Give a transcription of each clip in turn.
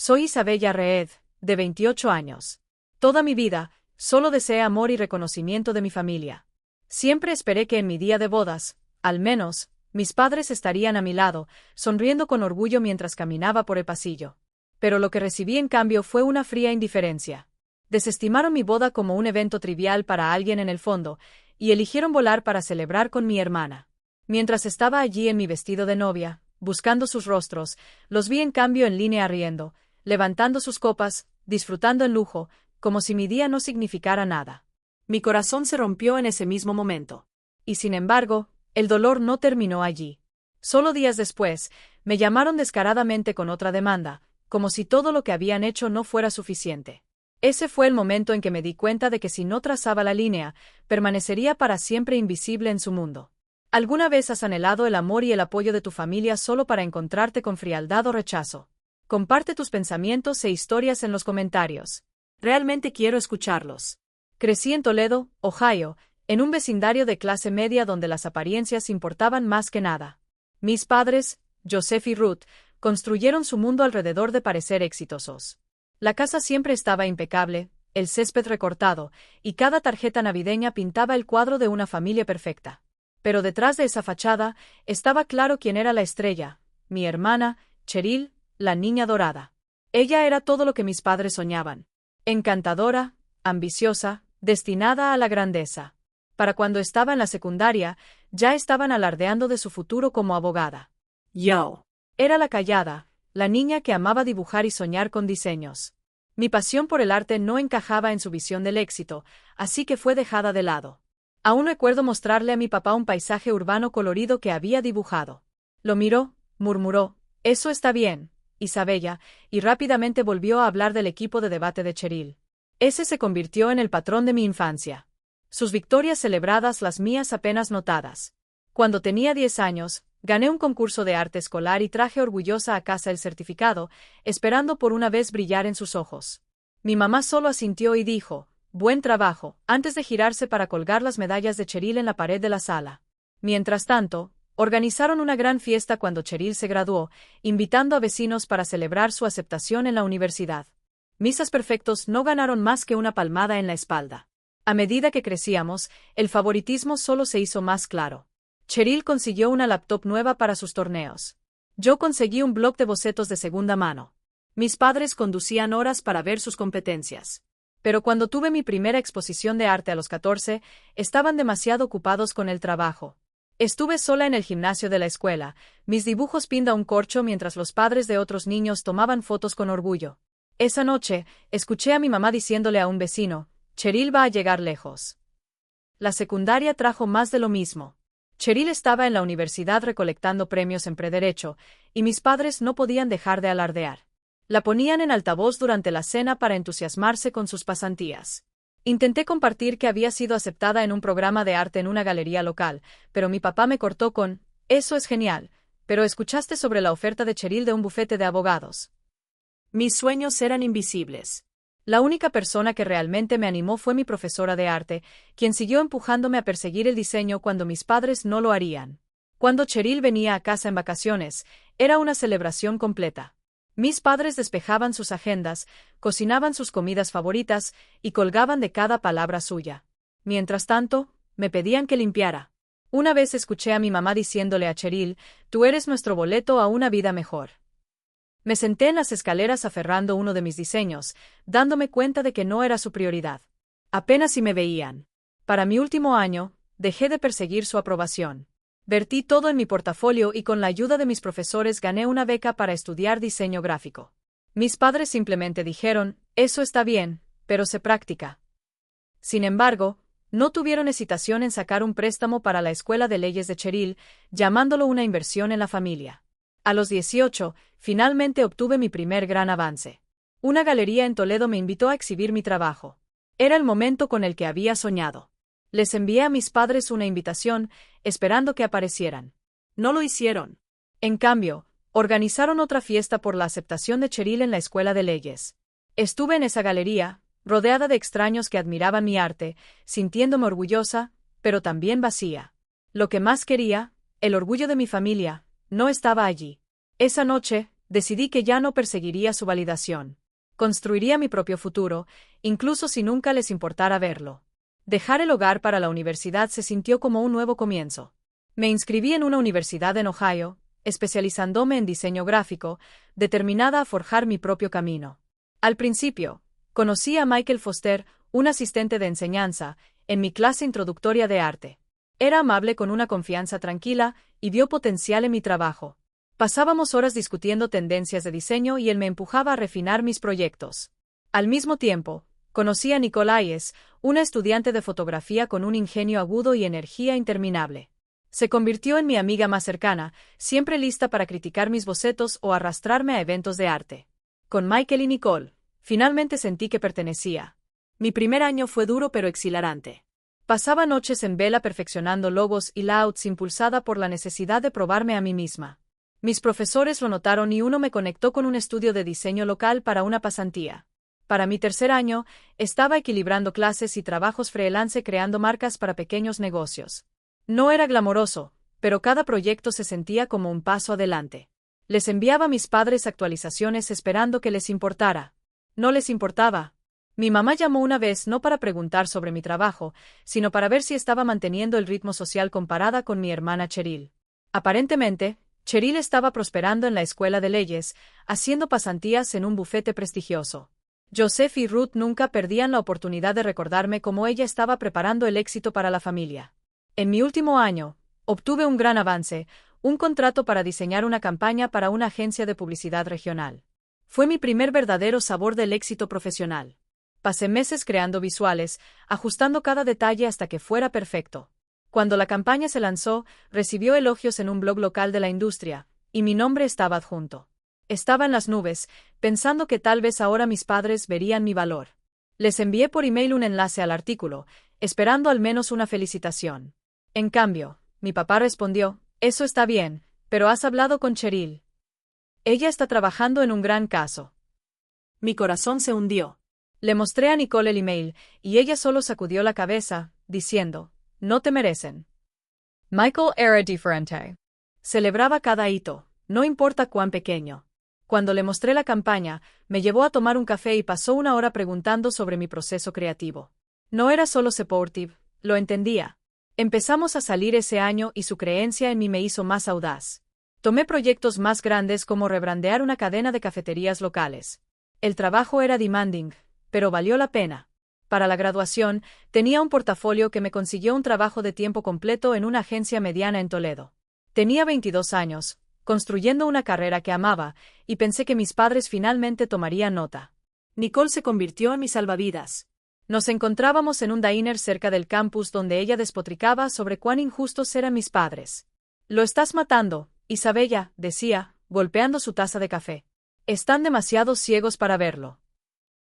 Soy Isabella Reed, de 28 años. Toda mi vida, solo deseé amor y reconocimiento de mi familia. Siempre esperé que en mi día de bodas, al menos, mis padres estarían a mi lado, sonriendo con orgullo mientras caminaba por el pasillo. Pero lo que recibí en cambio fue una fría indiferencia. Desestimaron mi boda como un evento trivial para alguien en el fondo, y eligieron volar para celebrar con mi hermana. Mientras estaba allí en mi vestido de novia, buscando sus rostros, los vi en cambio en línea riendo, levantando sus copas, disfrutando en lujo, como si mi día no significara nada. Mi corazón se rompió en ese mismo momento. Y sin embargo, el dolor no terminó allí. Solo días después, me llamaron descaradamente con otra demanda, como si todo lo que habían hecho no fuera suficiente. Ese fue el momento en que me di cuenta de que si no trazaba la línea, permanecería para siempre invisible en su mundo. ¿Alguna vez has anhelado el amor y el apoyo de tu familia solo para encontrarte con frialdad o rechazo? Comparte tus pensamientos e historias en los comentarios. Realmente quiero escucharlos. Crecí en Toledo, Ohio, en un vecindario de clase media donde las apariencias importaban más que nada. Mis padres, Joseph y Ruth, construyeron su mundo alrededor de parecer exitosos. La casa siempre estaba impecable, el césped recortado, y cada tarjeta navideña pintaba el cuadro de una familia perfecta. Pero detrás de esa fachada, estaba claro quién era la estrella, mi hermana, Cheryl, la niña dorada. Ella era todo lo que mis padres soñaban. Encantadora, ambiciosa, destinada a la grandeza. Para cuando estaba en la secundaria, ya estaban alardeando de su futuro como abogada. Yo. Era la callada, la niña que amaba dibujar y soñar con diseños. Mi pasión por el arte no encajaba en su visión del éxito, así que fue dejada de lado. Aún recuerdo mostrarle a mi papá un paisaje urbano colorido que había dibujado. Lo miró, murmuró, «Eso está bien, Isabella», y rápidamente volvió a hablar del equipo de debate de Cheryl. Ese se convirtió en el patrón de mi infancia. Sus victorias celebradas, las mías apenas notadas. Cuando tenía 10 años, gané un concurso de arte escolar y traje orgullosa a casa el certificado, esperando por una vez brillar en sus ojos. Mi mamá solo asintió y dijo, «Buen trabajo», antes de girarse para colgar las medallas de Cheryl en la pared de la sala. Mientras tanto, organizaron una gran fiesta cuando Cheryl se graduó, invitando a vecinos para celebrar su aceptación en la universidad. Misas Perfectos no ganaron más que una palmada en la espalda. A medida que crecíamos, el favoritismo solo se hizo más claro. Cheryl consiguió una laptop nueva para sus torneos. Yo conseguí un blog de bocetos de segunda mano. Mis padres conducían horas para ver sus competencias. Pero cuando tuve mi primera exposición de arte a los 14, estaban demasiado ocupados con el trabajo. Estuve sola en el gimnasio de la escuela, mis dibujos pinta un corcho mientras los padres de otros niños tomaban fotos con orgullo. Esa noche, escuché a mi mamá diciéndole a un vecino, «Cheryl va a llegar lejos». La secundaria trajo más de lo mismo. Cheryl estaba en la universidad recolectando premios en prederecho, y mis padres no podían dejar de alardear. La ponían en altavoz durante la cena para entusiasmarse con sus pasantías. Intenté compartir que había sido aceptada en un programa de arte en una galería local, pero mi papá me cortó con, «Eso es genial, pero ¿escuchaste sobre la oferta de Cheryl de un bufete de abogados?» Mis sueños eran invisibles. La única persona que realmente me animó fue mi profesora de arte, quien siguió empujándome a perseguir el diseño cuando mis padres no lo harían. Cuando Cheryl venía a casa en vacaciones, era una celebración completa. Mis padres despejaban sus agendas, cocinaban sus comidas favoritas y colgaban de cada palabra suya. Mientras tanto, me pedían que limpiara. Una vez escuché a mi mamá diciéndole a Cheryl, «Tú eres nuestro boleto a una vida mejor». Me senté en las escaleras aferrando uno de mis diseños, dándome cuenta de que no era su prioridad. Apenas si me veían. Para mi último año, dejé de perseguir su aprobación. Vertí todo en mi portafolio y con la ayuda de mis profesores gané una beca para estudiar diseño gráfico. Mis padres simplemente dijeron, «Eso está bien, pero se practica». Sin embargo, no tuvieron hesitación en sacar un préstamo para la Escuela de Leyes de Cheryl, llamándolo una inversión en la familia. A los 18, finalmente obtuve mi primer gran avance. Una galería en Toledo me invitó a exhibir mi trabajo. Era el momento con el que había soñado. Les envié a mis padres una invitación, esperando que aparecieran. No lo hicieron. En cambio, organizaron otra fiesta por la aceptación de Cheryl en la Escuela de Leyes. Estuve en esa galería, rodeada de extraños que admiraban mi arte, sintiéndome orgullosa, pero también vacía. Lo que más quería, el orgullo de mi familia, no estaba allí. Esa noche, decidí que ya no perseguiría su validación. Construiría mi propio futuro, incluso si nunca les importara verlo. Dejar el hogar para la universidad se sintió como un nuevo comienzo. Me inscribí en una universidad en Ohio, especializándome en diseño gráfico, determinada a forjar mi propio camino. Al principio, conocí a Michael Foster, un asistente de enseñanza, en mi clase introductoria de arte. Era amable con una confianza tranquila y vio potencial en mi trabajo. Pasábamos horas discutiendo tendencias de diseño y él me empujaba a refinar mis proyectos. Al mismo tiempo, conocí a Nicole Hayes, una estudiante de fotografía con un ingenio agudo y energía interminable. Se convirtió en mi amiga más cercana, siempre lista para criticar mis bocetos o arrastrarme a eventos de arte. Con Michael y Nicole, finalmente sentí que pertenecía. Mi primer año fue duro pero exhilarante. Pasaba noches en vela perfeccionando logos y layouts impulsada por la necesidad de probarme a mí misma. Mis profesores lo notaron y uno me conectó con un estudio de diseño local para una pasantía. Para mi tercer año, estaba equilibrando clases y trabajos freelance creando marcas para pequeños negocios. No era glamoroso, pero cada proyecto se sentía como un paso adelante. Les enviaba a mis padres actualizaciones esperando que les importara. No les importaba. Mi mamá llamó una vez no para preguntar sobre mi trabajo, sino para ver si estaba manteniendo el ritmo social comparada con mi hermana Cheryl. Aparentemente, Cheryl estaba prosperando en la escuela de leyes, haciendo pasantías en un bufete prestigioso. Joseph y Ruth nunca perdían la oportunidad de recordarme cómo ella estaba preparando el éxito para la familia. En mi último año, obtuve un gran avance, un contrato para diseñar una campaña para una agencia de publicidad regional. Fue mi primer verdadero sabor del éxito profesional. Pasé meses creando visuales, ajustando cada detalle hasta que fuera perfecto. Cuando la campaña se lanzó, recibió elogios en un blog local de la industria, y mi nombre estaba adjunto. Estaba en las nubes, pensando que tal vez ahora mis padres verían mi valor. Les envié por email un enlace al artículo, esperando al menos una felicitación. En cambio, mi papá respondió, «Eso está bien, pero has hablado con Cheryl. Ella está trabajando en un gran caso». Mi corazón se hundió. Le mostré a Nicole el email, y ella solo sacudió la cabeza, diciendo, «No te merecen». Michael era diferente. Celebraba cada hito, no importa cuán pequeño. Cuando le mostré la campaña, me llevó a tomar un café y pasó una hora preguntando sobre mi proceso creativo. No era solo supportive, lo entendía. Empezamos a salir ese año y su creencia en mí me hizo más audaz. Tomé proyectos más grandes como rebrandear una cadena de cafeterías locales. El trabajo era demanding, pero valió la pena. Para la graduación, tenía un portafolio que me consiguió un trabajo de tiempo completo en una agencia mediana en Toledo. Tenía 22 años, construyendo una carrera que amaba, y pensé que mis padres finalmente tomarían nota. Nicole se convirtió en mi salvavidas. Nos encontrábamos en un diner cerca del campus donde ella despotricaba sobre cuán injustos eran mis padres. «Lo estás matando, Isabella», decía, golpeando su taza de café. «Están demasiado ciegos para verlo».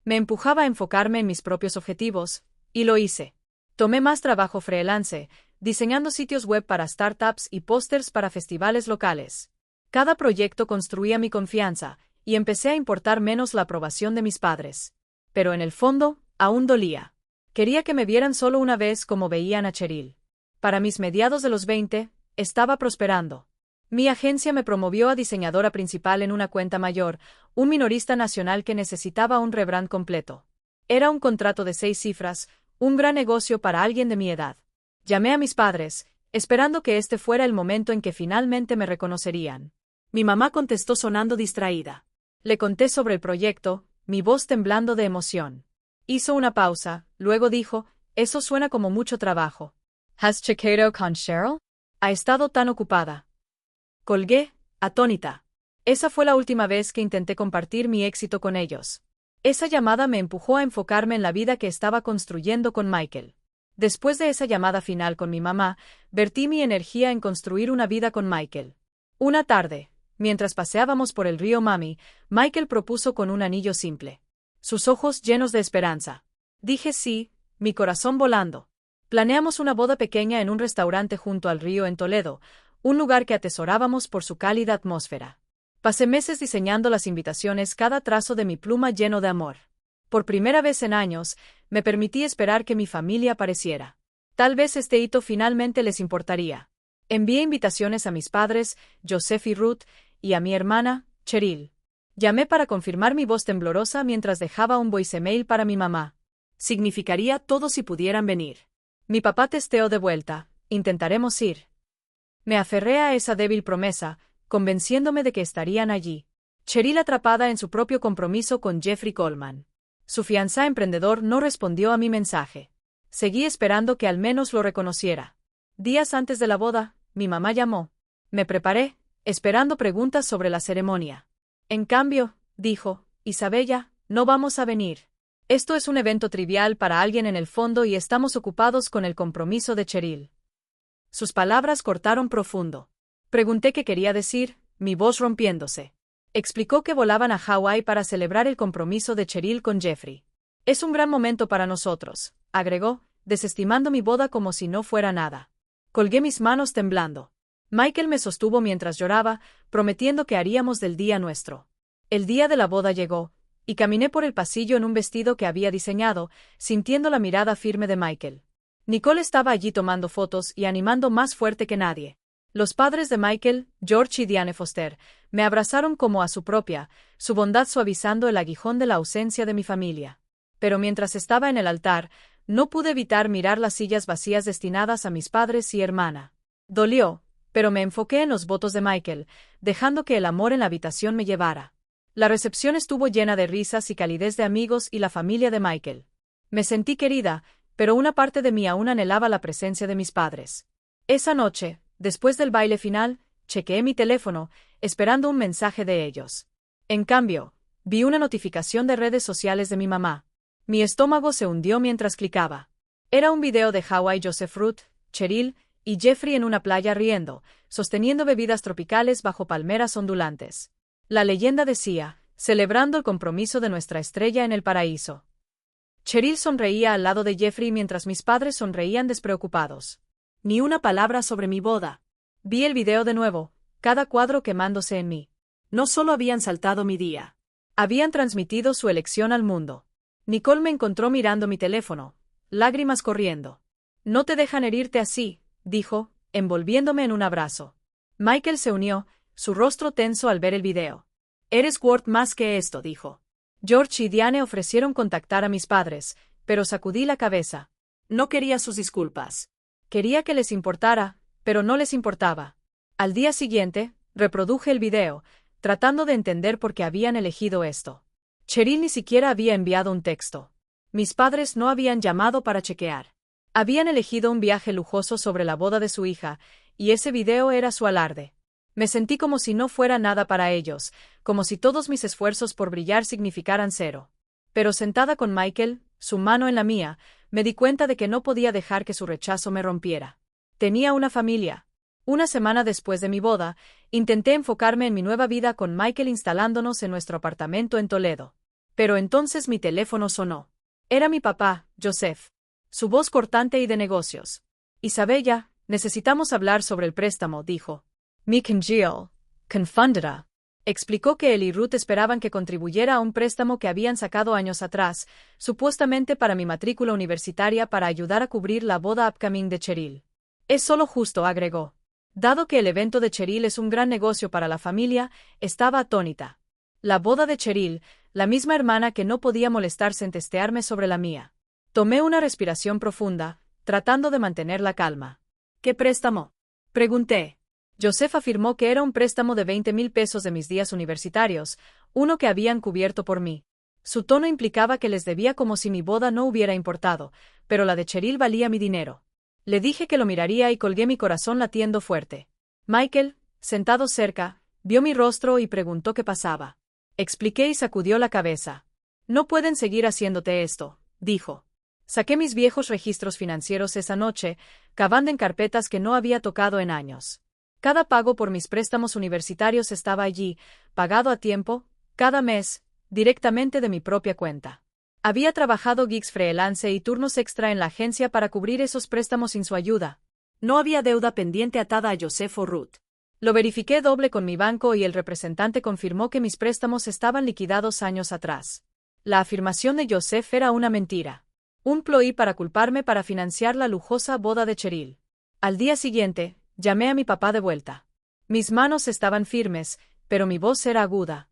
Me empujaba a enfocarme en mis propios objetivos, y lo hice. Tomé más trabajo freelance, diseñando sitios web para startups y pósters para festivales locales. Cada proyecto construía mi confianza, y empecé a importar menos la aprobación de mis padres. Pero en el fondo, aún dolía. Quería que me vieran solo una vez como veían a Cheryl. Para mis mediados de los 20, estaba prosperando. Mi agencia me promovió a diseñadora principal en una cuenta mayor, un minorista nacional que necesitaba un rebrand completo. Era un contrato de 6 cifras, un gran negocio para alguien de mi edad. Llamé a mis padres, esperando que este fuera el momento en que finalmente me reconocerían. Mi mamá contestó sonando distraída. Le conté sobre el proyecto, mi voz temblando de emoción. Hizo una pausa, luego dijo, «Eso suena como mucho trabajo». «¿Has chequeado con Cheryl?» «Ha estado tan ocupada». Colgué, atónita. Esa fue la última vez que intenté compartir mi éxito con ellos. Esa llamada me empujó a enfocarme en la vida que estaba construyendo con Michael. Después de esa llamada final con mi mamá, vertí mi energía en construir una vida con Michael. Una tarde, mientras paseábamos por el río Mami, Michael propuso con un anillo simple. Sus ojos llenos de esperanza. Dije sí, mi corazón volando. Planeamos una boda pequeña en un restaurante junto al río en Toledo, un lugar que atesorábamos por su cálida atmósfera. Pasé meses diseñando las invitaciones, cada trazo de mi pluma lleno de amor. Por primera vez en años, me permití esperar que mi familia apareciera. Tal vez este hito finalmente les importaría. Envié invitaciones a mis padres, Joseph y Ruth, y a mi hermana, Cheryl. Llamé para confirmar mi voz temblorosa mientras dejaba un voicemail para mi mamá. Significaría todo si pudieran venir. Mi papá testeó de vuelta. Intentaremos ir. Me aferré a esa débil promesa, convenciéndome de que estarían allí. Cheryl atrapada en su propio compromiso con Jeffrey Coleman. Su fiancé emprendedor no respondió a mi mensaje. Seguí esperando que al menos lo reconociera. Días antes de la boda, mi mamá llamó. Me preparé, esperando preguntas sobre la ceremonia. En cambio, dijo, Isabella, no vamos a venir. Esto es un evento trivial para alguien en el fondo y estamos ocupados con el compromiso de Cheryl. Sus palabras cortaron profundo. Pregunté qué quería decir, mi voz rompiéndose. Explicó que volaban a Hawái para celebrar el compromiso de Cheryl con Jeffrey. Es un gran momento para nosotros, agregó, desestimando mi boda como si no fuera nada. Colgué mis manos temblando. Michael me sostuvo mientras lloraba, prometiendo que haríamos del día nuestro. El día de la boda llegó, y caminé por el pasillo en un vestido que había diseñado, sintiendo la mirada firme de Michael. Nicole estaba allí tomando fotos y animando más fuerte que nadie. Los padres de Michael, George y Diane Foster, me abrazaron como a su propia, su bondad suavizando el aguijón de la ausencia de mi familia. Pero mientras estaba en el altar, no pude evitar mirar las sillas vacías destinadas a mis padres y hermana. Dolió, pero me enfoqué en los votos de Michael, dejando que el amor en la habitación me llevara. La recepción estuvo llena de risas y calidez de amigos y la familia de Michael. Me sentí querida, pero una parte de mí aún anhelaba la presencia de mis padres. Esa noche, después del baile final, chequeé mi teléfono, esperando un mensaje de ellos. En cambio, vi una notificación de redes sociales de mi mamá. Mi estómago se hundió mientras clicaba. Era un video de Hawái Joseph Ruth, Cheryl y Jeffrey en una playa riendo, sosteniendo bebidas tropicales bajo palmeras ondulantes. La leyenda decía, celebrando el compromiso de nuestra estrella en el paraíso. Cheryl sonreía al lado de Jeffrey mientras mis padres sonreían despreocupados. Ni una palabra sobre mi boda. Vi el video de nuevo, cada cuadro quemándose en mí. No solo habían saltado mi día. Habían transmitido su elección al mundo. Nicole me encontró mirando mi teléfono, lágrimas corriendo. No te dejan herirte así, dijo, envolviéndome en un abrazo. Michael se unió, su rostro tenso al ver el video. Eres Worth más que esto, dijo. George y Diane ofrecieron contactar a mis padres, pero sacudí la cabeza. No quería sus disculpas. Quería que les importara, pero no les importaba. Al día siguiente, reproduje el video, tratando de entender por qué habían elegido esto. Cheryl ni siquiera había enviado un texto. Mis padres no habían llamado para chequear. Habían elegido un viaje lujoso sobre la boda de su hija, y ese video era su alarde. Me sentí como si no fuera nada para ellos, como si todos mis esfuerzos por brillar significaran cero. Pero sentada con Michael, su mano en la mía, me di cuenta de que no podía dejar que su rechazo me rompiera. Tenía una familia. Una semana después de mi boda, intenté enfocarme en mi nueva vida con Michael instalándonos en nuestro apartamento en Toledo. Pero entonces mi teléfono sonó. Era mi papá, Joseph. Su voz cortante y de negocios. Isabella, necesitamos hablar sobre el préstamo, dijo. Mick and Jill, confundida, explicó que él y Ruth esperaban que contribuyera a un préstamo que habían sacado años atrás, supuestamente para mi matrícula universitaria para ayudar a cubrir la boda upcoming de Cheryl. Es solo justo, agregó. Dado que el evento de Cheryl es un gran negocio para la familia, estaba atónita. La boda de Cheryl, la misma hermana que no podía molestarse en testearme sobre la mía. Tomé una respiración profunda, tratando de mantener la calma. ¿Qué préstamo? Pregunté. Joseph afirmó que era un préstamo de 20,000 pesos de mis días universitarios, uno que habían cubierto por mí. Su tono implicaba que les debía como si mi boda no hubiera importado, pero la de Cheryl valía mi dinero. Le dije que lo miraría y colgué mi corazón latiendo fuerte. Michael, sentado cerca, vio mi rostro y preguntó qué pasaba. Expliqué y sacudió la cabeza. No pueden seguir haciéndote esto, dijo. Saqué mis viejos registros financieros esa noche, cavando en carpetas que no había tocado en años. Cada pago por mis préstamos universitarios estaba allí, pagado a tiempo, cada mes, directamente de mi propia cuenta. Había trabajado gigs freelance y turnos extra en la agencia para cubrir esos préstamos sin su ayuda. No había deuda pendiente atada a Joseph o Ruth. Lo verifiqué doble con mi banco y el representante confirmó que mis préstamos estaban liquidados años atrás. La afirmación de Joseph era una mentira. Un ploy para culparme para financiar la lujosa boda de Cheryl. Al día siguiente, llamé a mi papá de vuelta. Mis manos estaban firmes, pero mi voz era aguda.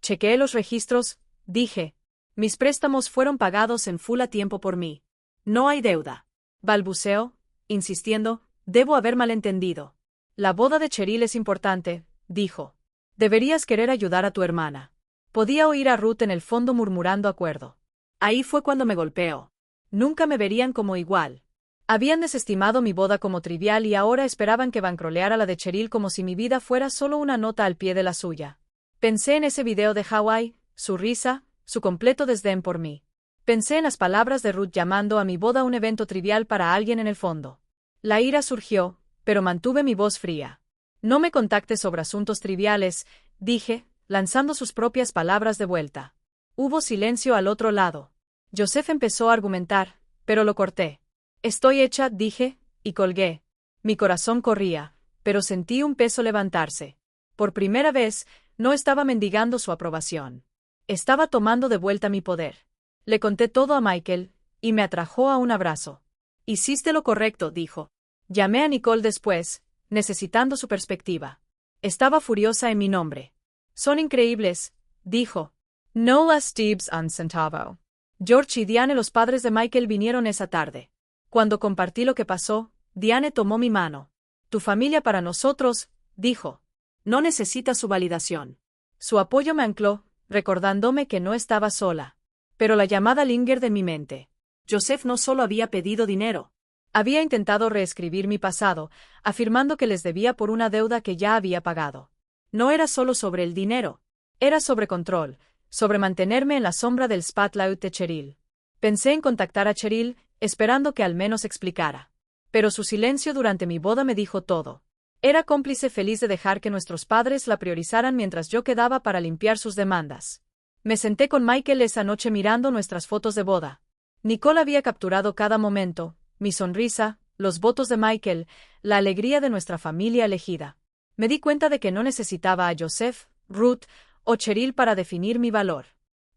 Chequeé los registros, dije. Mis préstamos fueron pagados en full a tiempo por mí. No hay deuda. Balbuceó, insistiendo, debo haber malentendido. La boda de Cheryl es importante, dijo. Deberías querer ayudar a tu hermana. Podía oír a Ruth en el fondo murmurando acuerdo. Ahí fue cuando me golpeó. Nunca me verían como igual. Habían desestimado mi boda como trivial y ahora esperaban que bancroleara la de Cheryl como si mi vida fuera solo una nota al pie de la suya. Pensé en ese video de Hawái, su risa, su completo desdén por mí. Pensé en las palabras de Ruth llamando a mi boda un evento trivial para alguien en el fondo. La ira surgió, pero mantuve mi voz fría. No me contactes sobre asuntos triviales, dije, lanzando sus propias palabras de vuelta. Hubo silencio al otro lado. Joseph empezó a argumentar, pero lo corté. Estoy hecha, dije, y colgué. Mi corazón corría, pero sentí un peso levantarse. Por primera vez, no estaba mendigando su aprobación. Estaba tomando de vuelta mi poder. Le conté todo a Michael, y me atrajo a un abrazo. Hiciste lo correcto, dijo. Llamé a Nicole después, necesitando su perspectiva. Estaba furiosa en mi nombre. Son increíbles, dijo. No las Steves un centavo. George y Diane, los padres de Michael, vinieron esa tarde. Cuando compartí lo que pasó, Diane tomó mi mano. Tu familia para nosotros, dijo. No necesita su validación. Su apoyo me ancló, recordándome que no estaba sola. Pero la llamada Linger de mi mente. Joseph no solo había pedido dinero. Había intentado reescribir mi pasado, afirmando que les debía por una deuda que ya había pagado. No era solo sobre el dinero. Era sobre control, sobre mantenerme en la sombra del spotlight de Cheryl. Pensé en contactar a Cheryl, esperando que al menos explicara. Pero su silencio durante mi boda me dijo todo. Era cómplice feliz de dejar que nuestros padres la priorizaran mientras yo quedaba para limpiar sus demandas. Me senté con Michael esa noche mirando nuestras fotos de boda. Nicole había capturado cada momento, mi sonrisa, los votos de Michael, la alegría de nuestra familia elegida. Me di cuenta de que no necesitaba a Joseph, Ruth o Cheryl para definir mi valor.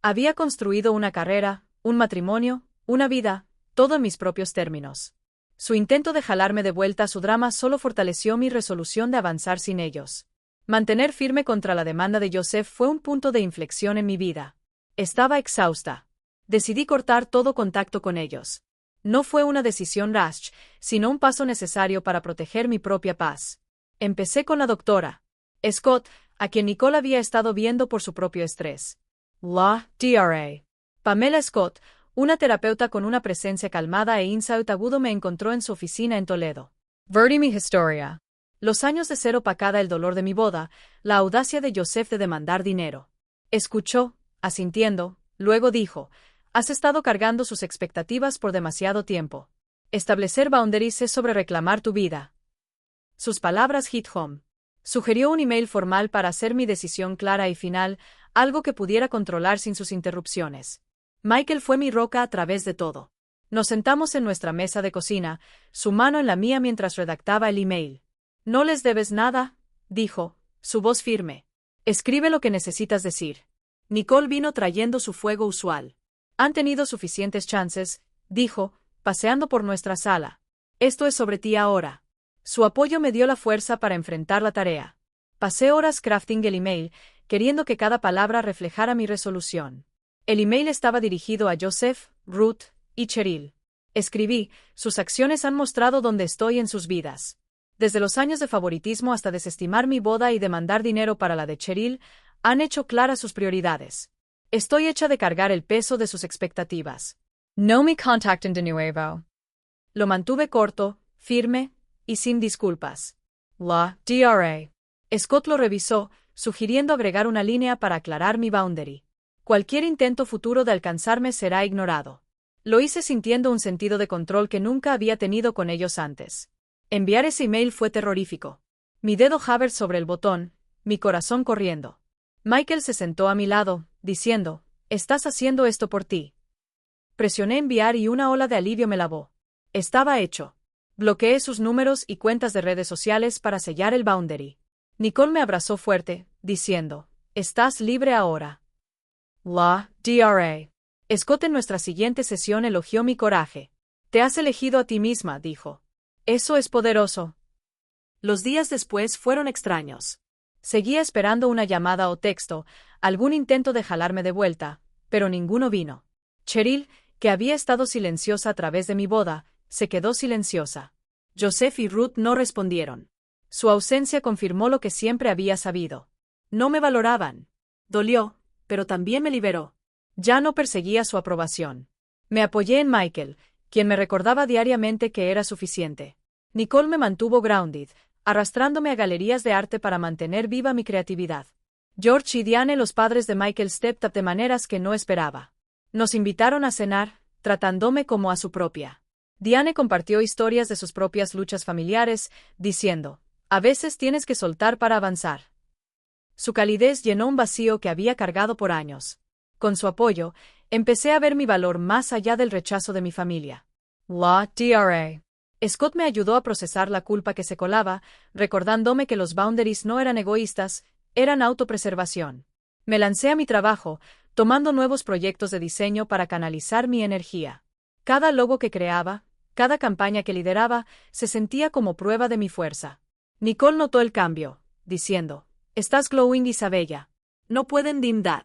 Había construido una carrera, un matrimonio, una vida, todo en mis propios términos. Su intento de jalarme de vuelta a su drama solo fortaleció mi resolución de avanzar sin ellos. Mantener firme contra la demanda de Joseph fue un punto de inflexión en mi vida. Estaba exhausta. Decidí cortar todo contacto con ellos. No fue una decisión rash, sino un paso necesario para proteger mi propia paz. Empecé con la doctora Scott, a quien Nicole había estado viendo por su propio estrés. La Dra. Pamela Scott, una terapeuta con una presencia calmada e insight agudo, me encontró en su oficina en Toledo. Verdi mi historia. Los años de ser opacada, el dolor de mi boda, la audacia de Joseph de demandar dinero. Escuchó, asintiendo, luego dijo, has estado cargando sus expectativas por demasiado tiempo. Establecer boundaries es sobre reclamar tu vida. Sus palabras hit home. Sugirió un email formal para hacer mi decisión clara y final, algo que pudiera controlar sin sus interrupciones. Michael fue mi roca a través de todo. Nos sentamos en nuestra mesa de cocina, su mano en la mía mientras redactaba el email. No les debes nada, dijo, su voz firme. Escribe lo que necesitas decir. Nicole vino trayendo su fuego usual. Han tenido suficientes chances, dijo, paseando por nuestra sala. Esto es sobre ti ahora. Su apoyo me dio la fuerza para enfrentar la tarea. Pasé horas crafting el email, queriendo que cada palabra reflejara mi resolución. El email estaba dirigido a Joseph, Ruth y Cheryl. Escribí, sus acciones han mostrado dónde estoy en sus vidas. Desde los años de favoritismo hasta desestimar mi boda y demandar dinero para la de Cheryl, han hecho claras sus prioridades. Estoy hecha de cargar el peso de sus expectativas. No me contacten de nuevo. Lo mantuve corto, firme y sin disculpas. La Dra. Scott lo revisó, sugiriendo agregar una línea para aclarar mi boundary. Cualquier intento futuro de alcanzarme será ignorado. Lo hice sintiendo un sentido de control que nunca había tenido con ellos antes. Enviar ese email fue terrorífico. Mi dedo hover sobre el botón, mi corazón corriendo. Michael se sentó a mi lado, diciendo, «Estás haciendo esto por ti». Presioné enviar y una ola de alivio me lavó. Estaba hecho. Bloqueé sus números y cuentas de redes sociales para sellar el boundary. Nicole me abrazó fuerte, diciendo, «Estás libre ahora». La Dra. Scott en nuestra siguiente sesión elogió mi coraje. «Te has elegido a ti misma», dijo. «Eso es poderoso». Los días después fueron extraños. Seguía esperando una llamada o texto, algún intento de jalarme de vuelta, pero ninguno vino. Cheryl, que había estado silenciosa a través de mi boda, se quedó silenciosa. Joseph y Ruth no respondieron. Su ausencia confirmó lo que siempre había sabido. No me valoraban. Dolió, pero también me liberó. Ya no perseguía su aprobación. Me apoyé en Michael, quien me recordaba diariamente que era suficiente. Nicole me mantuvo grounded, arrastrándome a galerías de arte para mantener viva mi creatividad. George y Diane, los padres de Michael, stepped up de maneras que no esperaba. Nos invitaron a cenar, tratándome como a su propia. Diane compartió historias de sus propias luchas familiares, diciendo, a veces tienes que soltar para avanzar. Su calidez llenó un vacío que había cargado por años. Con su apoyo, empecé a ver mi valor más allá del rechazo de mi familia. La Dra. Scott me ayudó a procesar la culpa que se colaba, recordándome que los boundaries no eran egoístas, eran autopreservación. Me lancé a mi trabajo, tomando nuevos proyectos de diseño para canalizar mi energía. Cada logo que creaba, cada campaña que lideraba, se sentía como prueba de mi fuerza. Nicole notó el cambio, diciendo, estás glowing, Isabella. No pueden dim that.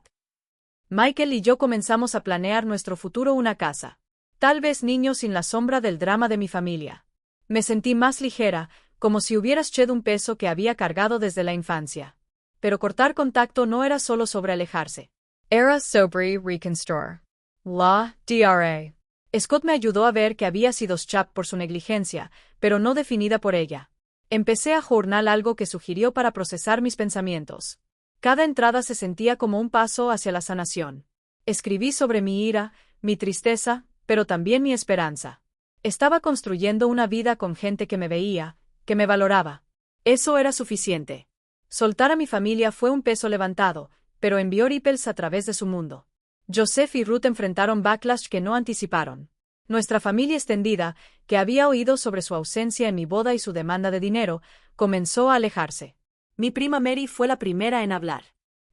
Michael y yo comenzamos a planear nuestro futuro, una casa. Tal vez niños sin la sombra del drama de mi familia. Me sentí más ligera, como si hubiera echado un peso que había cargado desde la infancia. Pero cortar contacto no era solo sobre alejarse. Era sobre reconstruir. La Dra. Scott me ayudó a ver que había sido chap por su negligencia, pero no definida por ella. Empecé a journal, algo que sugirió para procesar mis pensamientos. Cada entrada se sentía como un paso hacia la sanación. Escribí sobre mi ira, mi tristeza, pero también mi esperanza. Estaba construyendo una vida con gente que me veía, que me valoraba. Eso era suficiente. Soltar a mi familia fue un peso levantado, pero envió ripples a través de su mundo. Joseph y Ruth enfrentaron backlash que no anticiparon. Nuestra familia extendida, que había oído sobre su ausencia en mi boda y su demanda de dinero, comenzó a alejarse. Mi prima Mary fue la primera en hablar.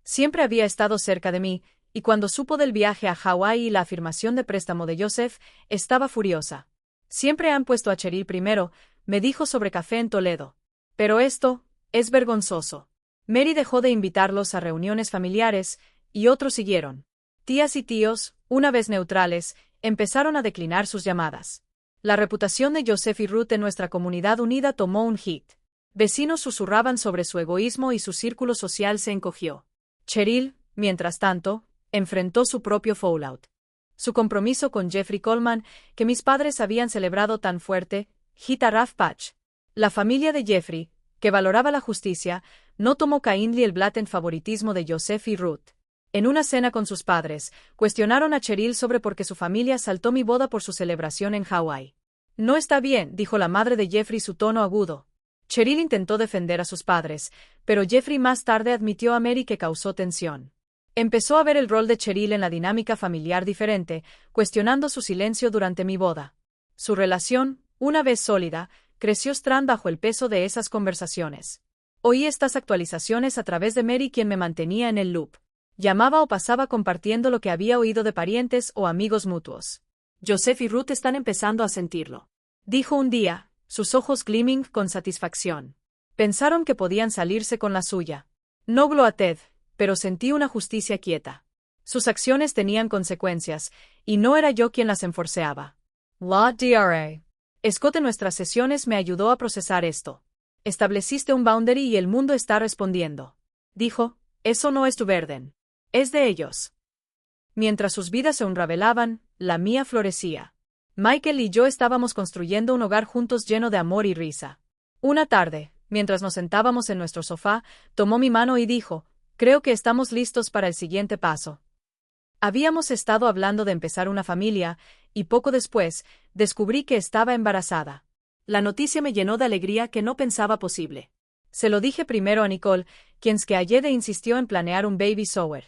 Siempre había estado cerca de mí, y cuando supo del viaje a Hawái y la afirmación de préstamo de Joseph, estaba furiosa. Siempre han puesto a Cheryl primero, me dijo sobre café en Toledo. Pero esto es vergonzoso. Mary dejó de invitarlos a reuniones familiares, y otros siguieron. Tías y tíos, una vez neutrales, empezaron a declinar sus llamadas. La reputación de Joseph y Ruth en nuestra comunidad unida tomó un hit. Vecinos susurraban sobre su egoísmo y su círculo social se encogió. Cheryl, mientras tanto, enfrentó su propio fallout. Su compromiso con Jeffrey Coleman, que mis padres habían celebrado tan fuerte, hit a rough patch. La familia de Jeffrey, que valoraba la justicia, no tomó kindly el blatant favoritismo de Joseph y Ruth. En una cena con sus padres, cuestionaron a Cheryl sobre por qué su familia saltó mi boda por su celebración en Hawái. No está bien, dijo la madre de Jeffrey, su tono agudo. Cheryl intentó defender a sus padres, pero Jeffrey más tarde admitió a Mary que causó tensión. Empezó a ver el rol de Cheryl en la dinámica familiar diferente, cuestionando su silencio durante mi boda. Su relación, una vez sólida, creció Strand bajo el peso de esas conversaciones. Oí estas actualizaciones a través de Mary, quien me mantenía en el loop. Llamaba o pasaba compartiendo lo que había oído de parientes o amigos mutuos. Joseph y Ruth están empezando a sentirlo, dijo un día, sus ojos gleaming con satisfacción. Pensaron que podían salirse con la suya. No gló a Ted, pero sentí una justicia quieta. Sus acciones tenían consecuencias, y no era yo quien las enforceaba. La Dra. Scott en nuestras sesiones me ayudó a procesar esto. Estableciste un boundary y el mundo está respondiendo. Dijo, eso no es tu burden. Es de ellos. Mientras sus vidas se unravelaban, la mía florecía. Michael y yo estábamos construyendo un hogar juntos lleno de amor y risa. Una tarde, mientras nos sentábamos en nuestro sofá, tomó mi mano y dijo, creo que estamos listos para el siguiente paso. Habíamos estado hablando de empezar una familia, y poco después, descubrí que estaba embarazada. La noticia me llenó de alegría que no pensaba posible. Se lo dije primero a Nicole, quien que ayer insistió en planear un baby shower.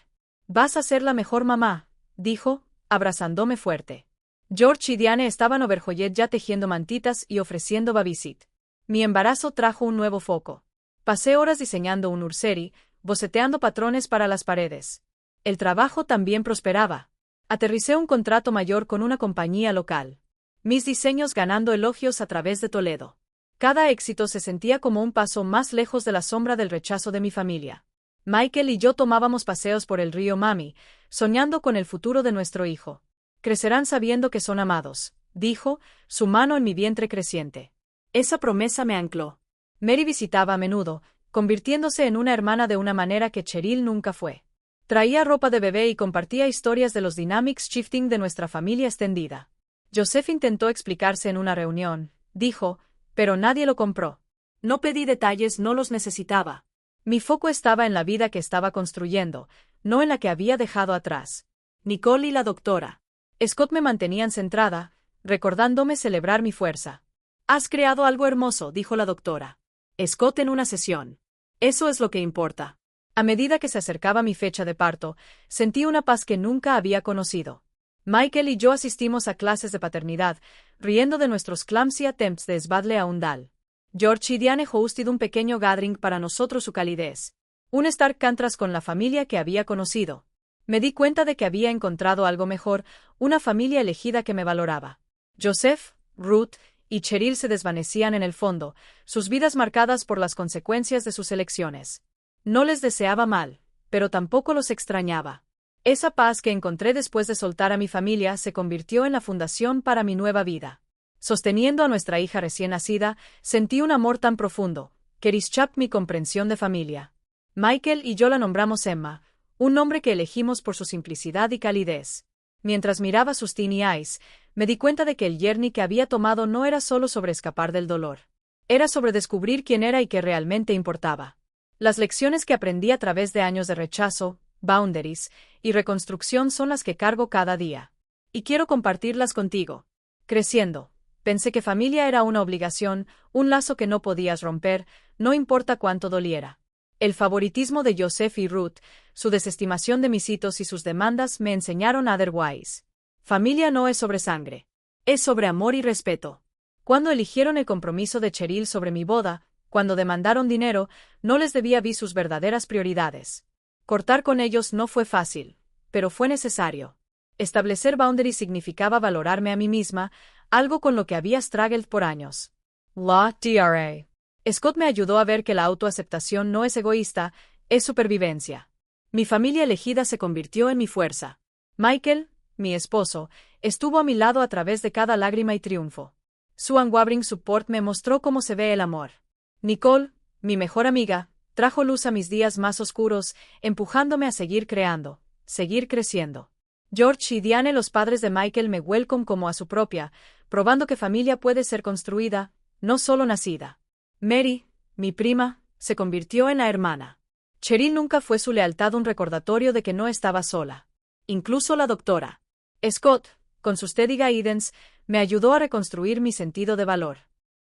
Vas a ser la mejor mamá, dijo, abrazándome fuerte. George y Diane estaban overjoyed ya tejiendo mantitas y ofreciendo babysit. Mi embarazo trajo un nuevo foco. Pasé horas diseñando un nursery, boceteando patrones para las paredes. El trabajo también prosperaba. Aterricé un contrato mayor con una compañía local. Mis diseños ganando elogios a través de Toledo. Cada éxito se sentía como un paso más lejos de la sombra del rechazo de mi familia. Michael y yo tomábamos paseos por el río Mami, soñando con el futuro de nuestro hijo. Crecerán sabiendo que son amados, dijo, su mano en mi vientre creciente. Esa promesa me ancló. Mary visitaba a menudo, convirtiéndose en una hermana de una manera que Cheryl nunca fue. Traía ropa de bebé y compartía historias de los dynamics shifting de nuestra familia extendida. Joseph intentó explicarse en una reunión, dijo, pero nadie lo compró. No pedí detalles, no los necesitaba. Mi foco estaba en la vida que estaba construyendo, no en la que había dejado atrás. Nicole y la doctora Scott me mantenían centrada, recordándome celebrar mi fuerza. Has creado algo hermoso, dijo la doctora Scott en una sesión. Eso es lo que importa. A medida que se acercaba mi fecha de parto, sentí una paz que nunca había conocido. Michael y yo asistimos a clases de paternidad, riendo de nuestros clumsy attempts de sbadle a un dal. George y Diane hosted un pequeño gathering para nosotros, su calidez. Un stark contrast con la familia que había conocido. Me di cuenta de que había encontrado algo mejor, una familia elegida que me valoraba. Joseph, Ruth y Cheryl se desvanecían en el fondo, sus vidas marcadas por las consecuencias de sus elecciones. No les deseaba mal, pero tampoco los extrañaba. Esa paz que encontré después de soltar a mi familia se convirtió en la fundación para mi nueva vida. Sosteniendo a nuestra hija recién nacida, sentí un amor tan profundo, que rischap mi comprensión de familia. Michael y yo la nombramos Emma, un nombre que elegimos por su simplicidad y calidez. Mientras miraba sus teeny eyes, me di cuenta de que el journey que había tomado no era solo sobre escapar del dolor. Era sobre descubrir quién era y qué realmente importaba. Las lecciones que aprendí a través de años de rechazo, boundaries y reconstrucción son las que cargo cada día. Y quiero compartirlas contigo. Creciendo, pensé que familia era una obligación, un lazo que no podías romper, no importa cuánto doliera. El favoritismo de Joseph y Ruth, su desestimación de mis hitos y sus demandas me enseñaron otherwise. Familia no es sobre sangre. Es sobre amor y respeto. Cuando eligieron el compromiso de Cheryl sobre mi boda, cuando demandaron dinero, no les debía vi sus verdaderas prioridades. Cortar con ellos no fue fácil, pero fue necesario. Establecer boundaries significaba valorarme a mí misma, algo con lo que había struggled por años. La Dra. Scott me ayudó a ver que la autoaceptación no es egoísta, es supervivencia. Mi familia elegida se convirtió en mi fuerza. Michael, mi esposo, estuvo a mi lado a través de cada lágrima y triunfo. Su unwavering support me mostró cómo se ve el amor. Nicole, mi mejor amiga, trajo luz a mis días más oscuros, empujándome a seguir creando, seguir creciendo. George y Diane, los padres de Michael, me welcome como a su propia, probando que familia puede ser construida, no solo nacida. Mary, mi prima, se convirtió en la hermana. Cheryl nunca fue su lealtad un recordatorio de que no estaba sola. Incluso la doctora Scott, con sus steady guidance, me ayudó a reconstruir mi sentido de valor.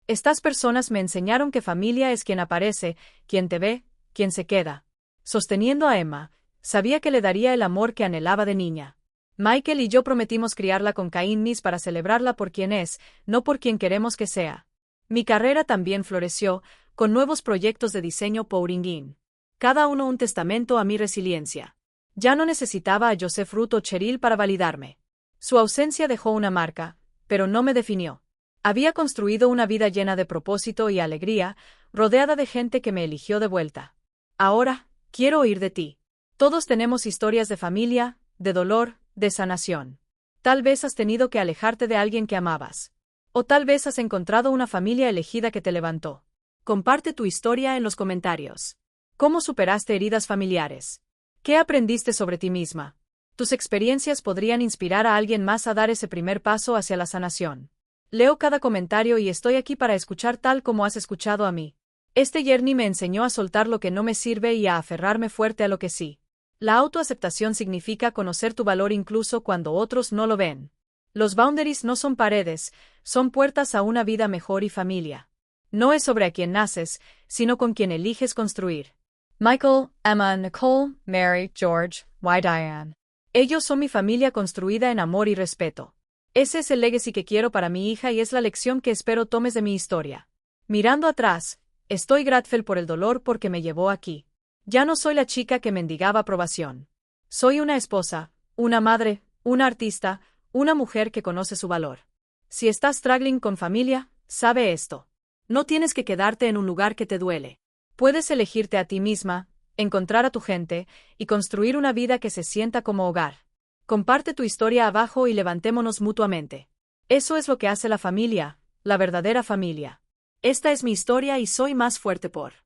Estas personas me enseñaron que familia es quien aparece, quien te ve, quien se queda. Sosteniendo a Emma, sabía que le daría el amor que anhelaba de niña. Michael y yo prometimos criarla con kindness para celebrarla por quien es, no por quien queremos que sea. Mi carrera también floreció, con nuevos proyectos de diseño pouring in. Cada uno un testamento a mi resiliencia. Ya no necesitaba a Joseph, Ruth o Cheryl para validarme. Su ausencia dejó una marca, pero no me definió. Había construido una vida llena de propósito y alegría, rodeada de gente que me eligió de vuelta. Ahora, quiero oír de ti. Todos tenemos historias de familia, de dolor, de sanación. Tal vez has tenido que alejarte de alguien que amabas. O tal vez has encontrado una familia elegida que te levantó. Comparte tu historia en los comentarios. ¿Cómo superaste heridas familiares? ¿Qué aprendiste sobre ti misma? Tus experiencias podrían inspirar a alguien más a dar ese primer paso hacia la sanación. Leo cada comentario y estoy aquí para escuchar tal como has escuchado a mí. Este journey me enseñó a soltar lo que no me sirve y a aferrarme fuerte a lo que sí. La autoaceptación significa conocer tu valor incluso cuando otros no lo ven. Los boundaries no son paredes, son puertas a una vida mejor y familia. No es sobre a quién naces, sino con quien eliges construir. Michael, Emma, Nicole, Mary, George, y Diane. Ellos son mi familia construida en amor y respeto. Ese es el legacy que quiero para mi hija y es la lección que espero tomes de mi historia. Mirando atrás, estoy grateful por el dolor porque me llevó aquí. Ya no soy la chica que mendigaba aprobación. Soy una esposa, una madre, una artista, una mujer que conoce su valor. Si estás struggling con familia, sabe esto. No tienes que quedarte en un lugar que te duele. Puedes elegirte a ti misma, encontrar a tu gente, y construir una vida que se sienta como hogar. Comparte tu historia abajo y levantémonos mutuamente. Eso es lo que hace la familia, la verdadera familia. Esta es mi historia y soy más fuerte por